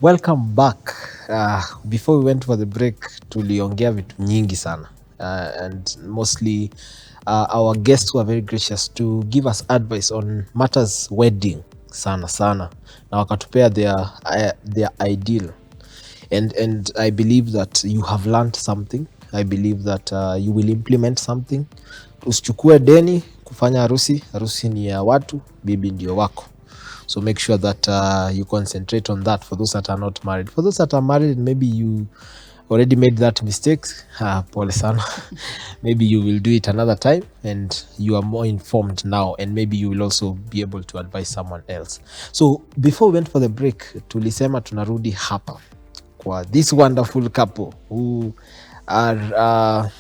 Welcome back. Before we went for the break, tuliongea vitu nyingi sana. And mostly our guests were very gracious to give us advice on matters wedding sana. Na wakatupea their ideal. And I believe that you have learned something. I believe that you will implement something. Usichukue deni kufanya harusi. Harusi ni ya watu, bibi ndio wako. So make sure that you concentrate on that for those that are not married. For those that are married, maybe you already made that mistake. Pole sana. Maybe you will do it another time and you are more informed now, and maybe you will also be able to advise someone else. So before we went for the break, tulisema tunarudi hapa kwa this wonderful couple who are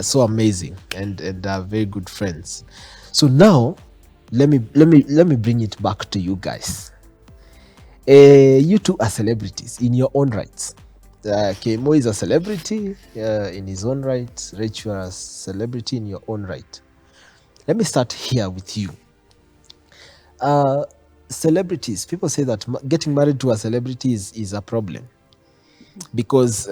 so amazing and are very good friends. So now let me bring it back to you guys. You two are celebrities in your own rights. Kamo is a celebrity in his own right. Rachel, you are a celebrity in your own right. Let me start here with you. Celebrities, people say that getting married to a celebrity is a problem because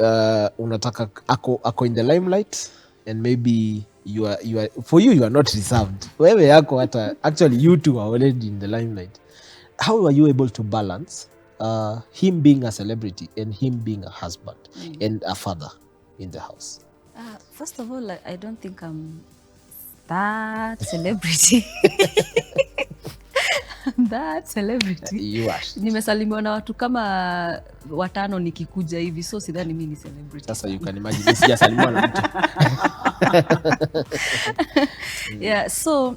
unataka ako in the limelight, and maybe you are for you are not reserved. Wewe yako hata actually you two are already in the limelight. How are you able to balance him being a celebrity and him being a husband and a father in the house? First of all, I don't think I'm that celebrity. That celebrity. You are. Nimesalimiwa na watu kama 5 nikikuja hivi, so sidhani mimi ni celebrity. Sasa you can imagine sijasalimiwa na mtu. Yeah, so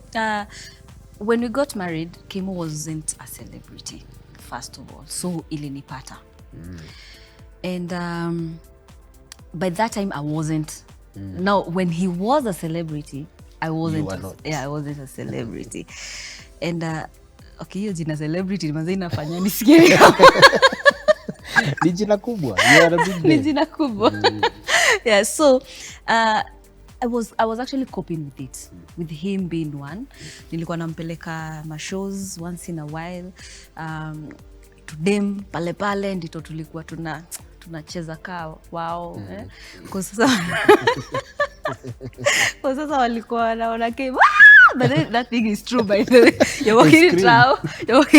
when we got married, Kamo wasn't a celebrity, first of all. So ilinipata. And by that time I wasn't. Now when he was a celebrity, I wasn't. I wasn't a celebrity. And okay, hiyo jina celebrity manze inafanya nisikie ni jina kubwa. You are a big name. Ni jina kubwa. Yeah, so I was actually coping with it, with him being one. Nilikuwa nampeleka ma shows once in a while. To them pale ndito tulikuwa tunacheza kaa wao kwa sasa walikuwa wanaona Kamo. But that thing is true, by the way. You're walking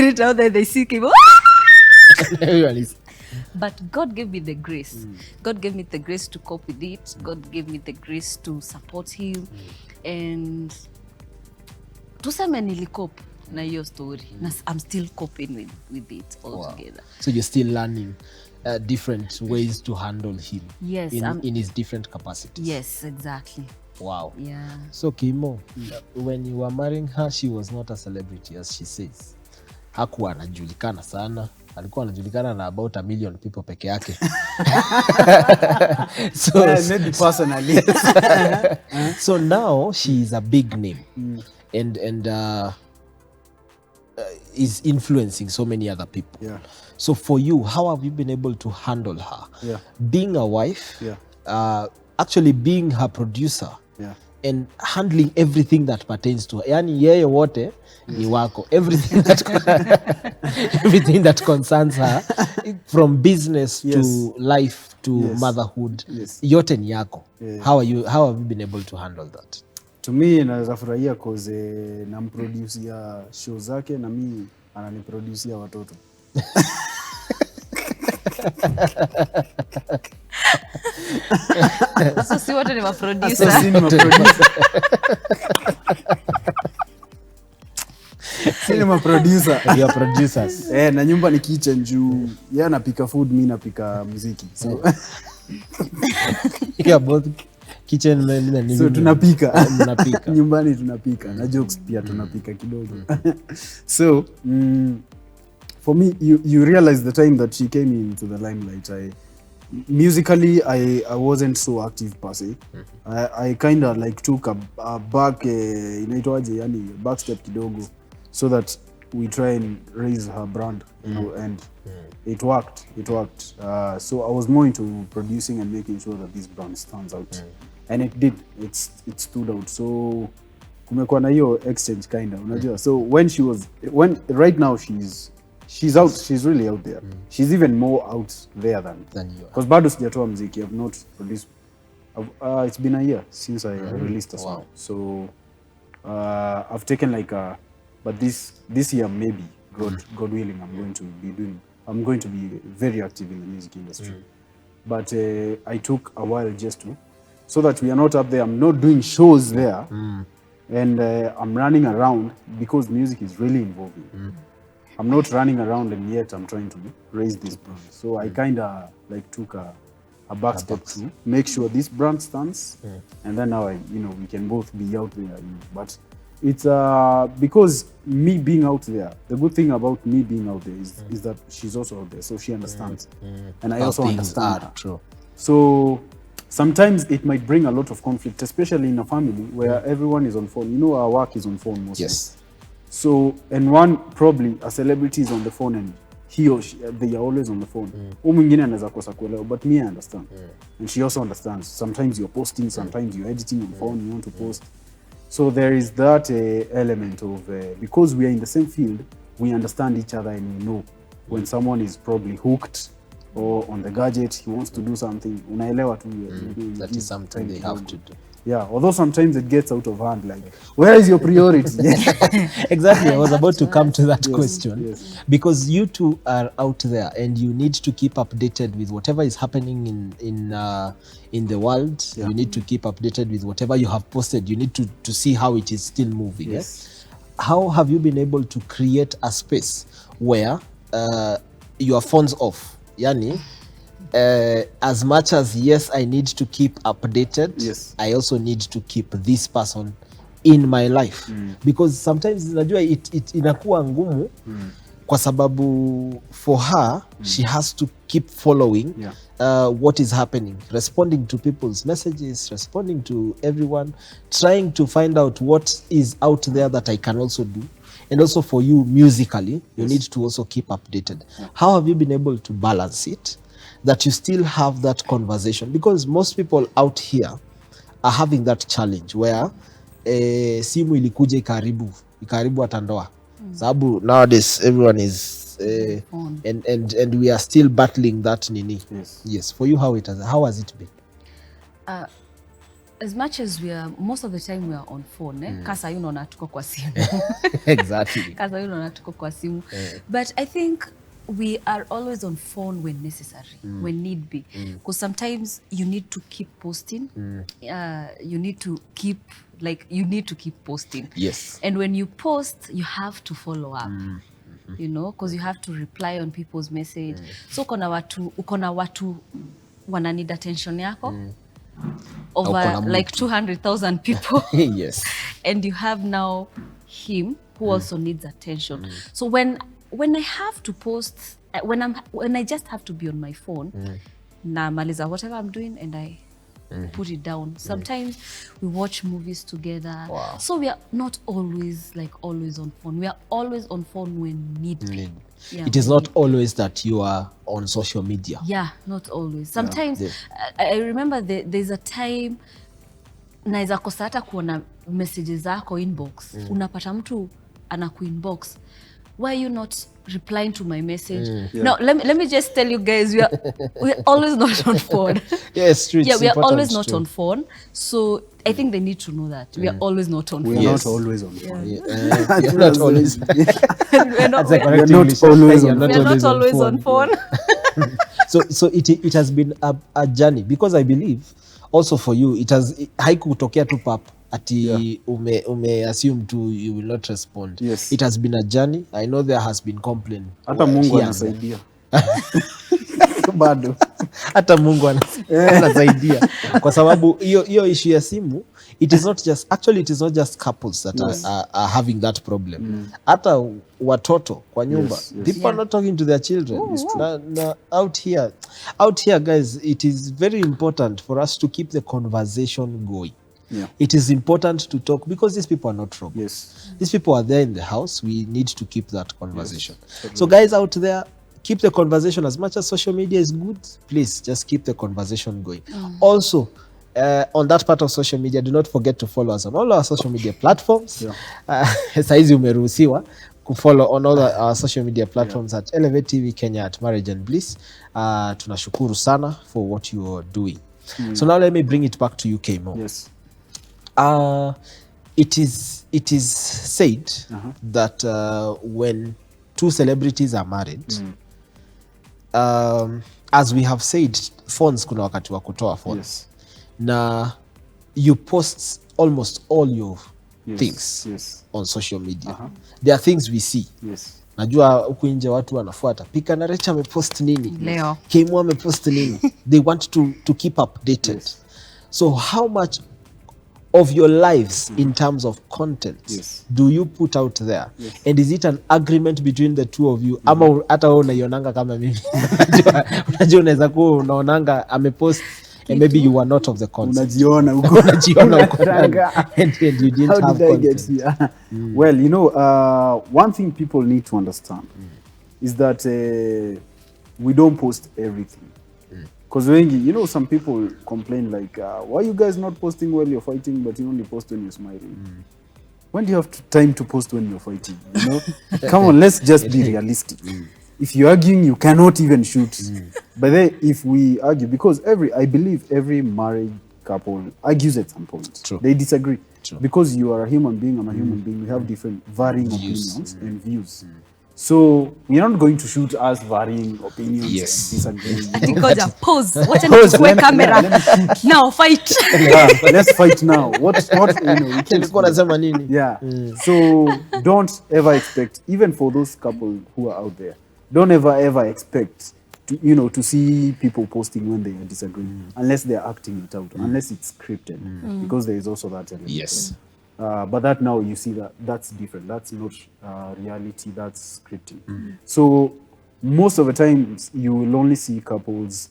it out, then they see Kamo. But God gave me the grace. God gave me the grace to cope with it. God gave me the grace to support him. And tuseme nilikope na hiyo story. I'm still coping with it altogether. Wow. So you're still learning different ways to handle him. Yes, in his different capacities. Yes, exactly. Wow. Yeah. So Kamo, when you were marrying her, she was not a celebrity, as she says. Hakuwa anajulikana sana. Alikuwa anajulikana na about 1 million people peke yake. So maybe personally. So now she is a big name. And is influencing so many other people. Yeah. So for you, how have you been able to handle her? Yeah. Being a wife, actually being her producer, and handling everything that pertains to her. Yani yeye wote ni wako. Everything that concerns her, from business to life to motherhood, yote ni yako. How have you been able to handle that? To me, naweza furahia cause namproducia show zake na mimi ananiproducia watoto. So si wote ni maproducer. So si ni maproducer. Si ni maproducer. You are producers. Na nyumba ni kitchen juu. Yeye anapika food, mimi napika muziki. So you are both kitchen men na nini. So tunapika. Tunapika. Nyumbani tunapika. Na jokes pia tunapika kidogo. So for me, you realize the time that she came into the limelight, musically I wasn't so active per se. I kind of like took a back inaitwaje, yani back step kidogo, so that we try and raise her brand, you know, and it worked. So I was more into producing and making sure that this brand stands out, and it did. It stood out. So kumekuwa na hiyo exchange kind of, unajua. So when right now she's she's out, she's really out there. She's even more out there than you are. because bado sijatoa mziki. I've not produced. It's been a year since I released a song. Wow. So I've taken like but this year maybe God willing I'm going to be very active in the music industry. But I took a while just to so that we are not up there. I'm not doing shows there, and I'm running around because music is really involving. I'm not running around, and yet I'm trying to raise this brand. So I kind of like took a back step to make sure this brand stands, and then now we can both be out there. But it's because me being out there, the good thing about me being out there is that she's also out there, so she understands, and I also understand her. True. So sometimes it might bring a lot of conflict, especially in a family where everyone is on phone. Our work is on phone mostly. Yes. So, and one probably a celebrity is on the phone and he or she, they are always on the phone. Mwingine anaweza kosa kuelewa, but me I understand. And she also understands. Sometimes you're posting, sometimes you're editing on phone, you want to post. So there is that element of, because we are in the same field, we understand each other and we know when someone is probably hooked or on the gadget, he wants to do something. Unaelewa tu. That is something they have to do. Yeah, although sometimes it gets out of hand, like, where is your priority? Exactly, I was about to come to that question. Yes. Because you two are out there and you need to keep updated with whatever is happening in the world. You need to keep updated with whatever you have posted. You need to see how it is still moving. Yes. How have you been able to create a space where your phone's off? Yani, as much as yes, I need to keep updated, yes, I also need to keep this person in my life, because sometimes najua it inakuwa ngumu kwa sababu for her she has to keep following what is happening, responding to people's messages, responding to everyone, trying to find out what is out there that I can also do. And also for you musically, you need to also keep updated. How have you been able to balance it, that you still have that conversation? Because most people out here are having that challenge where simu ilikuja ikaribu atandoa. Sababu nowadays everyone is and we are still battling that nini. Yes. For you, how has it been? As much as most of the time we are on phone, kasa unaona tuko kwa simu. Exactly. Kasa unaona tuko kwa simu. But I think we are always on phone when necessary, when need be. Because sometimes you need to keep posting. You need to keep posting. Yes. And when you post, you have to follow up. Because you have to reply on people's message. So uko na watu wana need attention yako. Over like 200,000 people. Yes. And you have now him who also needs attention. So when I have to post, when I just have to be on my phone, na maliza whatever I'm doing and I put it down. Sometimes we watch movies together. Wow. So we are not always on phone. We are always on phone when need be. Yeah, it is not always that you are on social media. Yeah, not always. Sometimes I remember there's a time naeza kosa hata kuona messages zako inbox. Unapata mtu anakuinbox. Why are you not replying to my message? No, let me just tell you guys, we're always not on phone. Yes, true. Yeah, we are always not on phone. So I think they need to know that we are always not on phone. We are not always on phone. You're not always. We're not always on phone. So it has been a journey, because I believe also for you it has haikutokea tu pap ati ume assume to you will not respond. Yes. It has been a journey. I know there has been complaint. Hata Mungu anasaidia. Bado. Hata Mungu anasaidia. Kwa sababu hiyo issue ya simu, it is not just couples that are having that problem. Hata watoto kwa nyumba, people are not talking to their children. Na out here guys, it is very important for us to keep the conversation going. Yeah. It is important to talk, because these people are not robots. Yes. These people are there in the house. We need to keep that conversation. Yes. So guys out there, keep the conversation. As much as social media is good, please just keep the conversation going. Also, on that part of social media, do not forget to follow us on all our social media platforms. Saizi umeruhusiwa kufollow on all our social media platforms at Elevate TV Kenya, at Marriage and Bliss. Tunashukuru sana for what you are doing. So now let me bring it back to you, Kamo. Yes. It is said that when two celebrities are married, as we have said, phones kuna wakati wa kutoa phones. Yes. Na you post almost all your things Yes. on social media. There are things we see. Yes. Najua huku nje watu wanafuata Pika na Recha amepost nini, Leo Kamo amepost nini. They want to keep updated. Yes. So how much of your lives in terms of content do you put out there? And is it an agreement between the two of you? Ama hata wewe unaionanga kama mimi? Unajua unaweza kuwa unaonanga amepost and maybe you were not of the concept. Unajiona uko and you didn't How have did I content. get here? Well, you know, one thing people need to understand is that we don't post everything. Because you know, some people complain like, why you guys not posting while you're fighting, but you only post when you're smiling? When do you have time to post when you're fighting? You know, come on, let's just be realistic. If you're arguing, you cannot even shoot. But then, if we argue, because I believe every married couple argues at some point. True. They disagree. True. Because you are a human being, I'm a human being. We have different varying opinions and views. So we are not going to shoot us varying opinions. Yes. And disagreeing. ngoja pause, wacha nichukue kamera now, fight. Let's fight now. What you know, we can't Nilikuwa nasema nini? Yeah. So don't ever expect, even for those couple who are out there, don't ever expect to see people posting when they are disagreeing, unless they are acting it out, unless it's scripted, because there is also that element. Yes. But that now you see that's different. That's not reality. That's scripting. So most of the times you will only see couples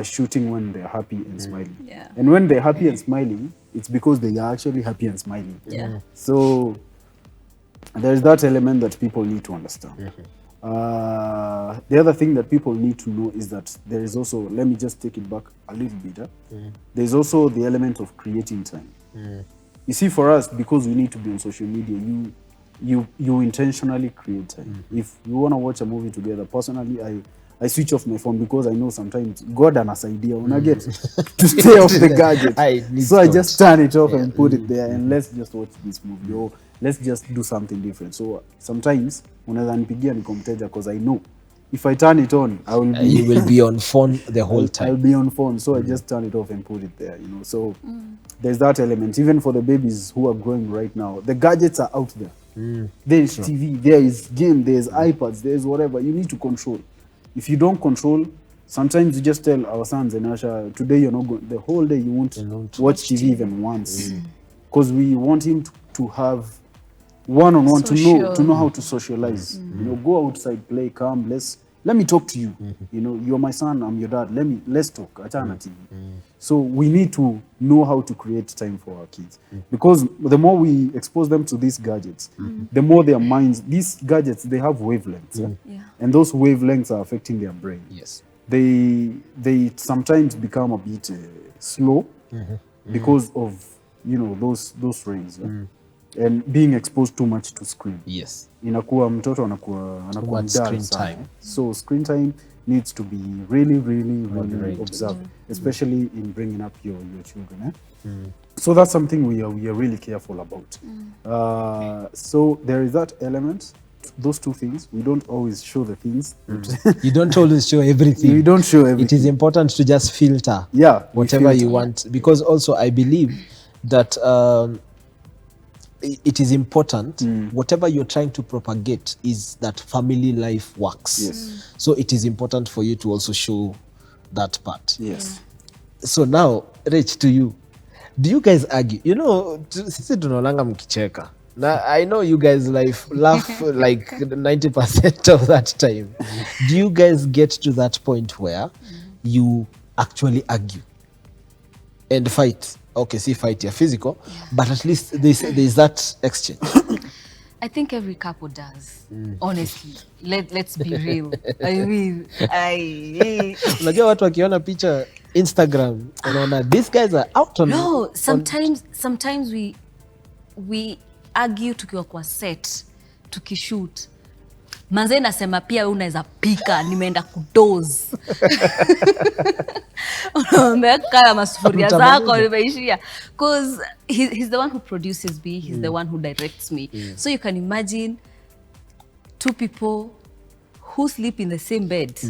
shooting when they're happy and smiling. Yeah. And when they're happy and smiling, it's because they are actually happy and smiling. Yeah. So there's that element that people need to understand. The other thing that people need to know is that there is also, let me just take it back a little bit. There's also the element of creating time. You see, for us, because we need to be on social media, you intentionally create time. If you want to watch a movie together, personally, I switch off my phone because I know sometimes God has an idea when I get to stay off the gadget. So I just turn it off and put it there, and let's just watch this movie, or let's just do something different. So sometimes unaweza nipigia niko mteja, because I know if I turn it on, I will be You will be on phone the whole time. I'll be on phone, so I just turn it off and put it there, So there's that element. Even for the babies who are growing right now, the gadgets are out there. There is TV, there is game, there's iPads, there's whatever. You need to control. If you don't control, sometimes you just tell our sons and Asha, today you're not going, the whole day you won't watch TV even once, because we want him to have one-on-one, to know how to socialize. Go outside, play, come, let me talk to you. You're my son, I'm your dad. Let's talk. Achana TV. So we need to know how to create time for our kids, because the more we expose them to these gadgets, the more their minds, these gadgets, they have wavelengths, and those wavelengths are affecting their brain. Yes. They sometimes become a bit slow because of those rays. And being exposed too much to screen. Yes. Inakuwa mtoto anakuwa screen time. So screen time needs to be really observed, especially in bringing up your children. So that's something we are really careful about. So there is that element. Those two things, we don't always show the things. You don't always show everything. We don't show everything. It is important to just filter whatever you want, because also I believe that it is important, whatever you're trying to propagate is that family life works. Yes. So it is important for you to also show that part. Yes. So now, Rich, to you, do you guys argue? Sisi tunaonanga mkicheka. Now, I know you guys laugh like 90% of that time. Do you guys get to that point where you actually argue and fight? Okay, see, fight your physical, but at least there's that exchange. I think every couple does. Honestly, let's be real. I mean, Unajua watu wakiona picha Instagram, unaona these guys are out on. No, sometimes we argue tukiwa kwa set tukishoot manze nasema pia unaweza pika nimeenda kudoze umeweka masufuria zako nimeishia because he's the one who produces me, he's the one who directs me. So you can imagine two people who sleep in the same bed.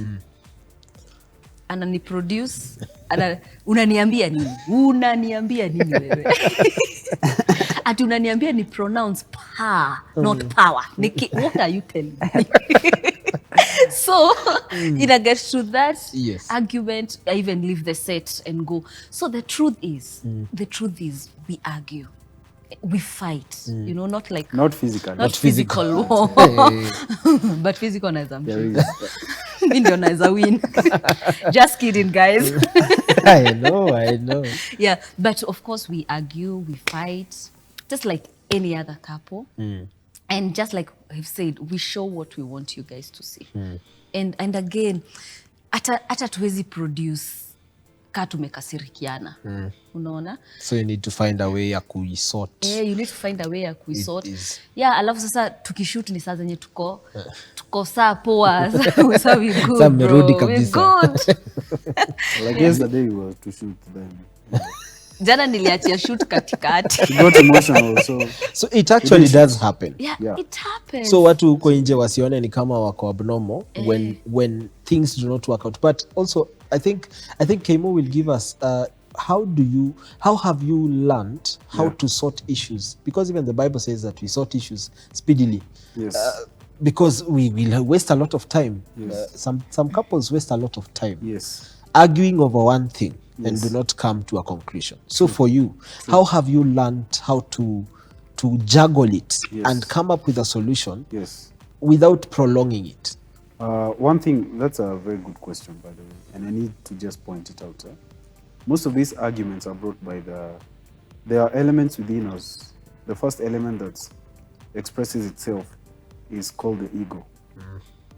Anani produce, unaniambia nini wewe? Ati unaniambia ni pronounce pa, not power. What are you telling me? So it gets to that argument. I even leave the set and go. So the truth is we argue, we fight. You know, not physical war, but physical nazamshinda. Mi ndio naweza win. Just kidding, guys. I know. Yeah, but of course we argue, we fight, just like any other couple. And just like I've said, we show what we want you guys to see. And again, hata tuwezi produce ka tumekasirikiana. Unaona? So you need to find a way ya kuisort. You need to find a way ya kuisort. Yeah, alafu sasa tukishoot ni saa zenye tuko saa poa. So we good, bro. We good. Like yesterday we were to shoot then. Jana niliachia shoot katikati. It got emotional so it actually does happen. Yeah, it happens. So watu huko nje wasione ni kama wako abnormal when things do not work out. But also I think Kamo will give us how have you learned how to sort issues, because even the Bible says that we sort issues speedily. Yes. Because we will waste a lot of time. Yes. Some couples waste a lot of time. Yes. Arguing over one thing and do not come to a conclusion. So for you, how have you learned how to juggle it and come up with a solution without prolonging it? One thing, that's a very good question, by the way, and I need to just point it out. Most of these arguments are brought by there are elements within us. The first element that expresses itself is called the ego.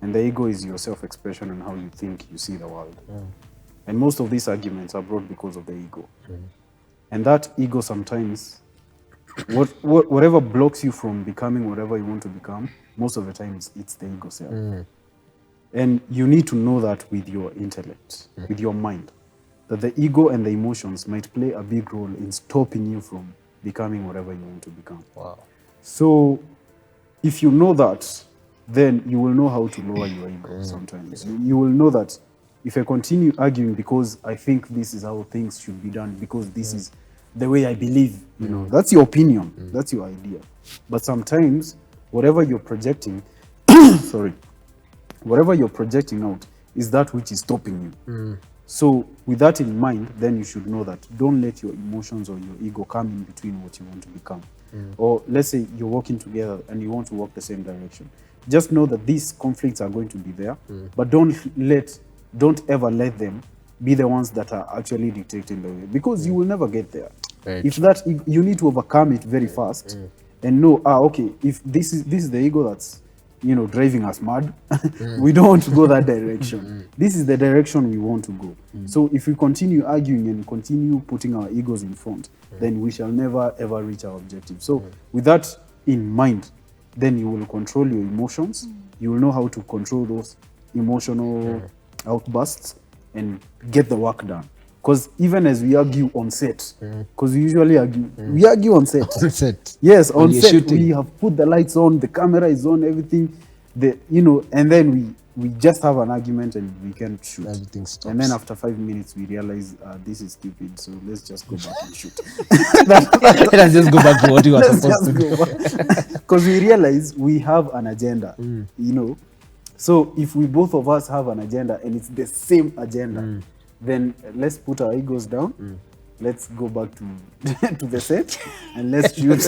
And the ego is your self-expression and how you think you see the world. And most of these arguments are brought because of the ego. And that ego sometimes, whatever blocks you from becoming whatever you want to become, most of the time it's the ego self. And you need to know that with your intellect, with your mind, that the ego and the emotions might play a big role in stopping you from becoming whatever you want to become. Wow. So if you know that, then you will know how to lower your ego sometimes. You will know that if I continue arguing because I think this is how things should be done, because this is the way I believe, you know, that's your opinion, that's your idea. But sometimes whatever you're projecting, whatever you're projecting out is that which is stopping you. So with that in mind, then you should know that don't let your emotions or your ego come in between what you want to become. Or let's say you're working together and you want to walk the same direction. Just know that these conflicts are going to be there, but don't ever let them be the ones that are actually dictating the way, because you will never get there. If you need to overcome it very fast and know, okay, if this is the ego that's, you know, driving us mad, we don't want to go that direction. This is the direction we want to go. So if we continue arguing and continue putting our egos in front, then we shall never ever reach our objective. So with that in mind, then you will control your emotions. You will know how to control those emotional outbursts and get the work done. Because even as we argue on set, because we usually argue on set. On set. Yes, on set shooting. we have put the lights on, the camera is on, everything. And then we just have an argument and we can't shoot. Everything stops. And then after 5 minutes we realize this is stupid, so let's just go back and shoot. Let's just go back to what you were supposed to do. Because we realize we have an agenda, you know. So if we both of us have an agenda and it's the same agenda, then let's put our egos down. Let's go back to the set and let's shoot.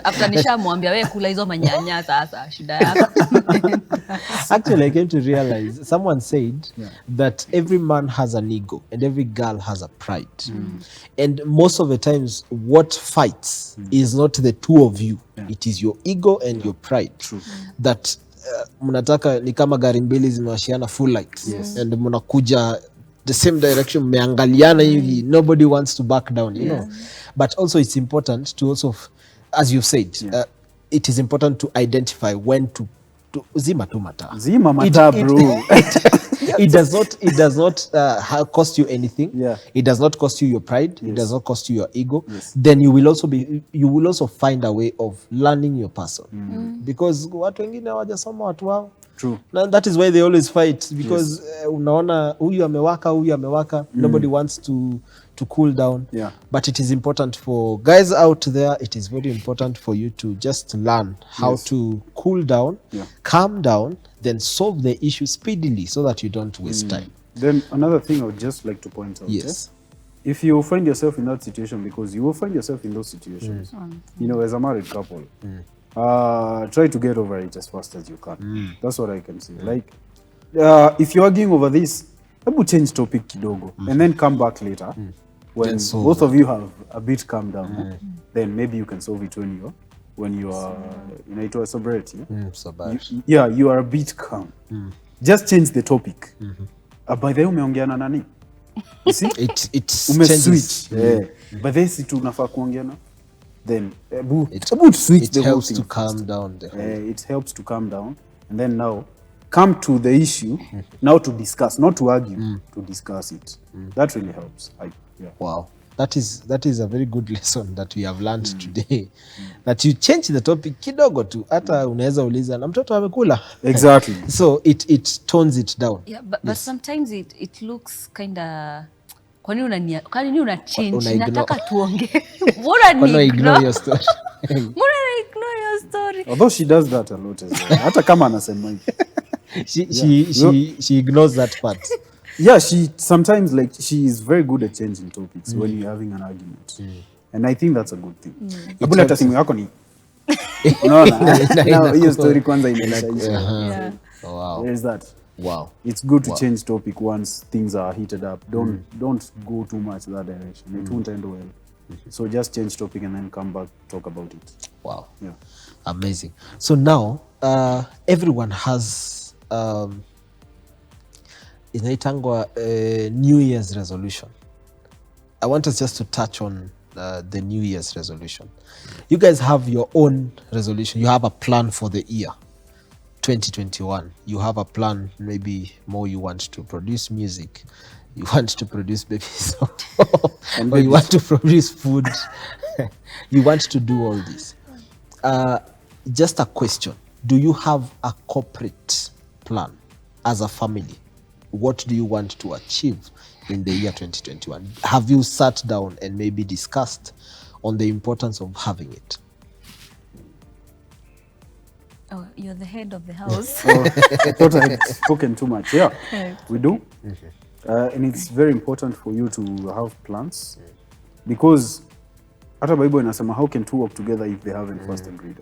After nishamwambia wewe kula hizo manyanya sasa shida yako. Actually, I came to realize, someone said that every man has an ego and every girl has a pride. And most of the times, what fights is not the two of you. It is your ego and your pride. That mnataka ni kama gari mbili zinawashiana full lights. And mnakuja the same direction, mmeangaliana hivi, nobody wants to back down, you know. But also it's important to also, as you've said, it is important to identify when to zima tu mataa. Zima mataa, bro. It does not cost you anything. Yeah. It does not cost you your pride. Yes. It does not cost you your ego. Yes. Then you will also find a way of learning your person. Because watu wengine hawajasoma watu wao. True. And that is why they always fight, because unaona huyu amewaka, nobody wants to cool down. Yeah. But it is important for guys out there, it is very important for you to just learn how to cool down, calm down, then solve the issue speedily so that you don't waste time. Then another thing I would just like to point out. Yes. If you find yourself in that situation, because you will find yourself in those situations, you know, as a married couple, try to get over it as fast as you can. That's what I can say. Like, if you're arguing over this, maybe change topic kidogo and then come back later when both of you have a bit calmed down. Then maybe you can solve it when you are in a sobriety. You are a bit calm. Just change the topic. By the way, umeongea na nani? You see? It switch. By the way, si tunafaa kuongea na. Then switch the whole helps thing to calm down the whole. It helps to calm down, and then now come to the issue now to discuss, not to argue, to discuss it. That really helps. Wow, that is a very good lesson that we have learned today. That you change the topic kidogo tu, hata unaweza uliza na mtoto amekula. Exactly. So it tones it down. Yeah, but sometimes it looks kinda. Kwani una change? Nataka tuongee. Mbona ignore your story? Mbona ignore your story? Although she does that a lot as well. Hata kama anasema she ignores that part. Yeah, she sometimes, like, she is very good at changing topics when you're having an argument. And I think that's a good thing. Abula hata simu yako ni. Unaona? Hiyo story kwanza inaisha. Wow. There's that. Wow. It's good to change topic once things are heated up. Don't go too much that direction. It won't end well. So just change topic and then come back, talk about it. Wow. Yeah. Amazing. So now everyone has inaitangwa New Year's resolution. I want us just to touch on the New Year's resolution. You guys have your own resolution. You have a plan for the year 2021. You have a plan, maybe more you want to produce music, you want to produce babies, or you want to produce food, you want to do all this. Just a question. Do you have a corporate plan as a family? What do you want to achieve in the year 2021? Have you sat down and maybe discussed on the importance of having it? Oh, you're the head of the house. I thought I had spoken too much. Yeah, we do. And it's very important for you to have plans, because hata Bible inasema, how can two work together if they haven't first agreed?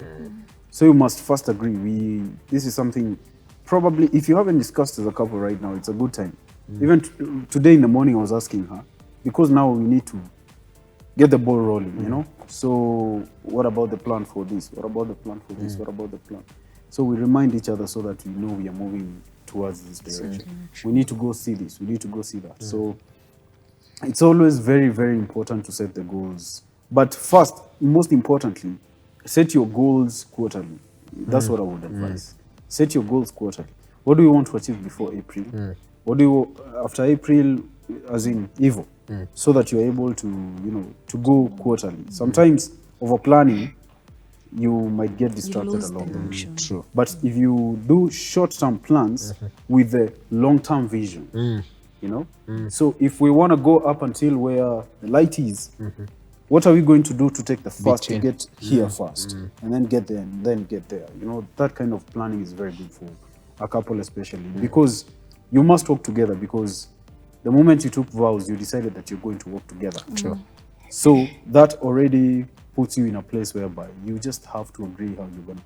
So you must first agree. This is something, probably, if you haven't discussed as a couple right now, it's a good time. Even today in the morning, I was asking her, because now we need to get the ball rolling, you know? So what about the plan for this? What about the plan for this? What about the plan? So we remind each other so that we know we are moving towards this direction. We need to go see this. We need to go see that. So it's always very, very important to set the goals. But first, most importantly, set your goals quarterly. That's what I would advise. Set your goals quarterly. What do you want to achieve before April? What do you, after April, as in Evo? So that you're able to, to go quarterly. Sometimes over planning, you might get distracted along the way. True. But if you do short-term plans with a long-term vision, so if we want to go up until where the light is, what are we going to do to take the first to get here first, and then get there, and then get there? That kind of planning is very good for a couple, especially because you must work together. Because the moment you took vows, you decided that you're going to work together. True. So that already puts you in a place whereby you just have to agree how you're gonna.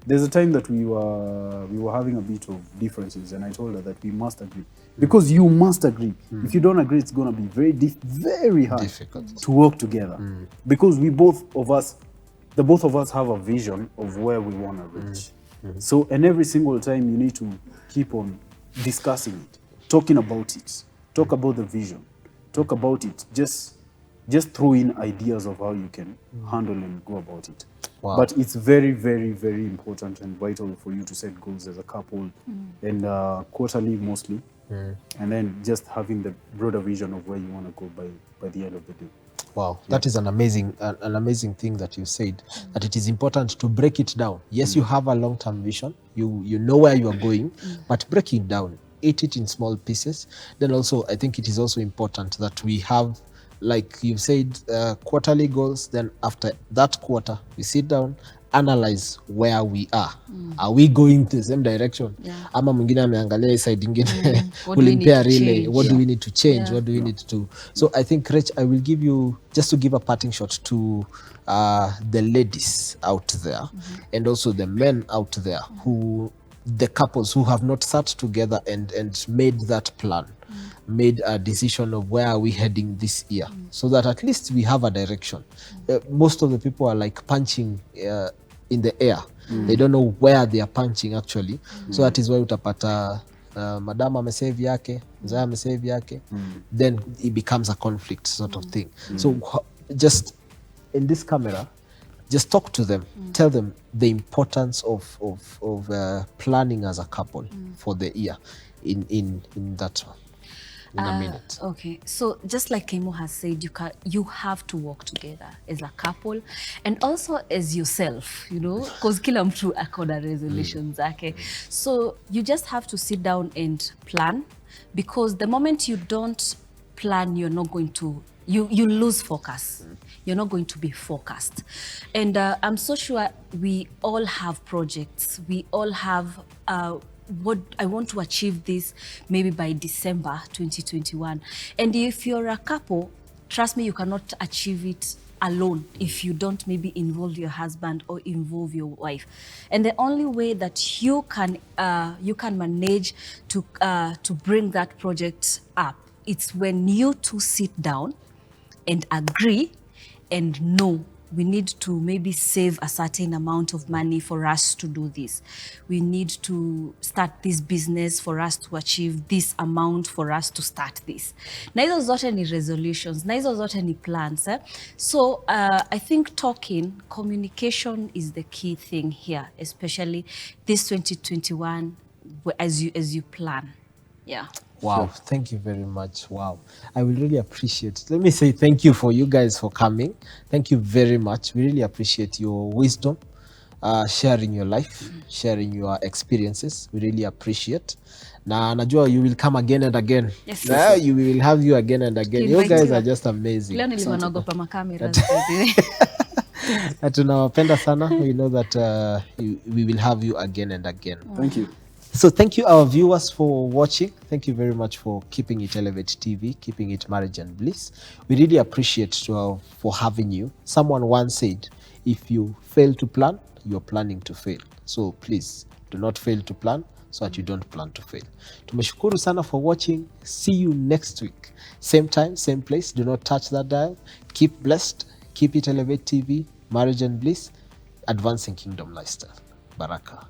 There's a time that we were having a bit of differences, and I told her that we must agree, because you must agree. If you don't agree, it's gonna be very hard Difficult to work together, because the both of us have a vision of where we want to reach. So, and every single time you need to keep on discussing it, talking about it, talk about the vision, talk about it. Just throw in ideas of how you can handle and go about it. Wow. But it's very, very, very important and vital for you to set goals as a couple, and quarterly mostly, and then just having the broader vision of where you want to go by the end of the day. Wow, that is an amazing thing that you said, that it is important to break it down. Yes, you have a long-term vision, you know where you are going, but break it down, eat it in small pieces. Then also, I think it is also important that we have, like you've said, quarterly goals. Then after that quarter, we sit down, analyze where we are. Are we going the same direction? Ama mwingine ameangalia side ingine kulimpea relay. What do we need to change? What do we need to? So I think, Rich, I will give you, just to give a parting shot to the ladies out there, and also the men out there, the couples who have not sat together and made that plan, made a decision of where are we heading this year, so that at least we have a direction. Most of the people are like punching in the air. They don't know where they are punching actually. So that is why utapata madam amesave yake, mzee amesave yake, then it becomes a conflict sort of thing. So just in this camera, just talk to them, tell them the importance of planning as a couple for the year in that one. In a minute. Okay, so just like Kemo has said, you have to work together as a couple and also as yourself, you know, because kila mtu akona resolutions zake. So you just have to sit down and plan, because the moment you don't plan, you're not going to, you lose focus. You're not going to be focused. And I'm so sure we all have projects. We all have what I want to achieve this maybe by December 2021. And if you're a couple, trust me, you cannot achieve it alone if you don't maybe involve your husband or involve your wife. And the only way that you can manage to bring that project up, it's when you two sit down and agree and know we need to maybe save a certain amount of money for us to do this. We need to start this business for us to achieve this amount for us to start this. Na hizo zote ni resolutions, na hizo zote ni plans. So I think communication is the key thing here, especially this 2021 as you plan. Yeah. Wow, thank you very much. Wow, I will really appreciate. Let me say thank you for you guys for coming. Thank you very much. We really appreciate your wisdom, sharing your life, sharing your experiences. We really appreciate. Na najua you will come again and again. Yes. You will have you again and again. You guys are just amazing. Leo nilikuwa naogopa makamera. Na tunawapenda sana. We know that we will have you again and again. Thank you. So thank you, our viewers, for watching. Thank you very much for keeping it Elevate TV, keeping it Marriage and Bliss. We really appreciate for having you. Someone once said, if you fail to plan, you're planning to fail. So please, do not fail to plan so that you don't plan to fail. Tumeshukuru sana for watching. See you next week. Same time, same place. Do not touch that dial. Keep blessed. Keep it Elevate TV, Marriage and Bliss, advancing kingdom lifestyle. Baraka.